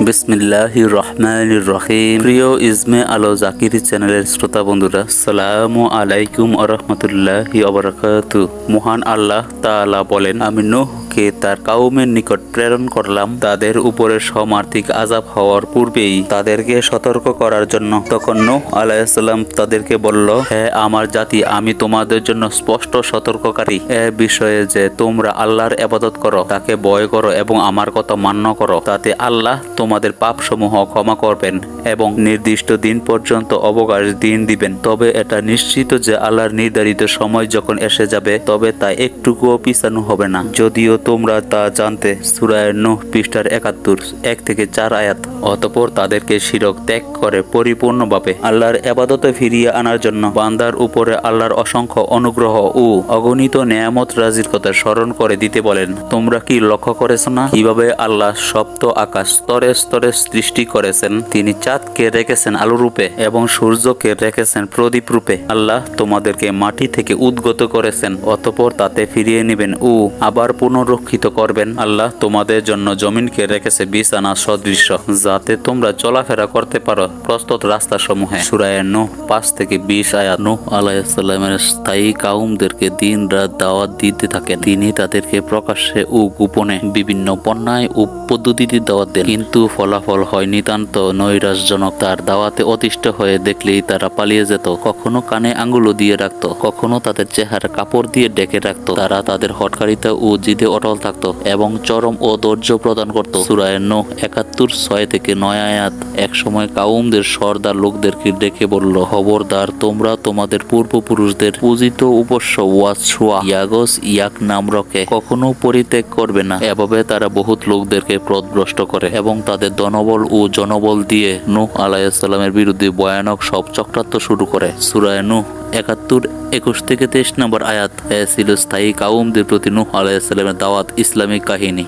বিসমিল্লাহির রহমানির রহিম। প্রিয় ইজমে আলো জাকির চ্যানেলের শ্রোতা বন্ধুরা, আসসালামু আলাইকুম ওয়া রাহমাতুল্লাহি ওয়া বারাকাতুহু। মহান আল্লাহ তাআলা বলেন, আমি নূহকে তার কওমের নিকট প্রেরণ করলাম তাদের উপরে সমার্থিক আযাব হওয়ার পূর্বেই তাদেরকে সতর্ক করার জন্য। তখন নূহ আলাইহিস সালাম তাদেরকে বলল, হে আমার জাতি, আমি তোমাদের জন্য স্পষ্ট সতর্ককারী এ বিষয়ে যে তোমরা আল্লাহর ইবাদত করো, তাকে ভয় করো এবং আমার কথা মান্য করো। তাতে আল্লাহ তোমাদের পাপসমূহ ক্ষমা করবেন এবং নির্দিষ্ট দিন পর্যন্ত অবকাশ দিন দিবেন। তবে এটা নিশ্চিত যে আল্লাহর নির্ধারিত সময় যখন এসে যাবে তবে তা একটুকুও পিছানো হবে না, যদিও তোমরা তা জানতে। সূরা নূহ পৃষ্ঠার ৭১ 1-4 আয়াত। অতঃপর তাদেরকে শিরক ত্যাগ করে পরিপূর্ণভাবে আল্লাহর ইবাদতে ফিরিয়ে আনার জন্য বান্দার উপরে আল্লাহর অসংখ্য অনুগ্রহ ও অগণিত নেয়ামত রাজির কথা স্মরণ করে দিতে বলেন। তোমরা কি লক্ষ্য করেছ না কিভাবে আল্লাহ সপ্ত আকাশ স্তরে স্তরে সৃষ্টি করেছেন? তিনি চাঁদকে রেখেছেন আলো রূপে এবং সূর্যকে রেখেছেন প্রদীপ রূপে। আল্লাহ তোমাদেরকে মাটি থেকে উদ্গত করেছেন, অতঃপর তাতে ফিরিয়ে নেবেন ও আবার পুনরুক্ষিত করবেন। আল্লাহ তোমাদের জন্য জমিনকে রেখেছে বিছানা সদৃশ, যাতে তোমরা চলাফেরা করতে পারো প্রস্তুত রাস্তাসমূহে। সূরা নূহ 5-20 আয়াত। নূহ আলাইহিস সালামের স্থায়ী কাউমদেরকে দিন রাত দাওয়াত দিতে থাকেন। তিনি তাদেরকে প্রকাশ্যে ও গোপনে বিভিন্ন পন্যায় ও পদ্ধতিতে দাওয়াত দেন, কিন্তু ফলাফল হয় নিতান্ত নৈরাশ্যজনক। তার দাওয়াতে অতিষ্ঠ হয়ে দেখলেই তারা পালিয়ে যেত, কখনো কানে আঙ্গুল দিয়ে রাখত, কখনো তাদের চেহারা কাপড় দিয়ে ঢেকে রাখত। তারা তাদের হঠকারিতা ও জিদে অটল থাকত এবং চরম ও ধৈর্য প্রদান করত। সূরা নূহ ৭১ 6-9 আয়াত। এক সময় কাউমদের সর্দার লোকদেরকে ডেকে বলল, খবরদার, তোমরা তোমাদের পূর্বপুরুষদের পূজিত উপাস্য ওয়াসওয়া ইয়াগস ইয়াক নামরকে কখনো পরিত্যাগ করবে না। এভাবে তারা বহুত লোকদেরকে পথভ্রষ্ট করে এবং তাদের ধনবল ও জনবল দিয়ে নূহ আলাইহিস সালামের বিরুদ্ধে ভয়ানক সব চক্রান্ত শুরু করে। সূরা নূহ ৭১ 21-23 নম্বর আয়াত। ছিল স্থায়ী কাউমদের প্রতি নূহ আলাইহিস সালামের দাওয়াত। ইসলামিক কাহিনী।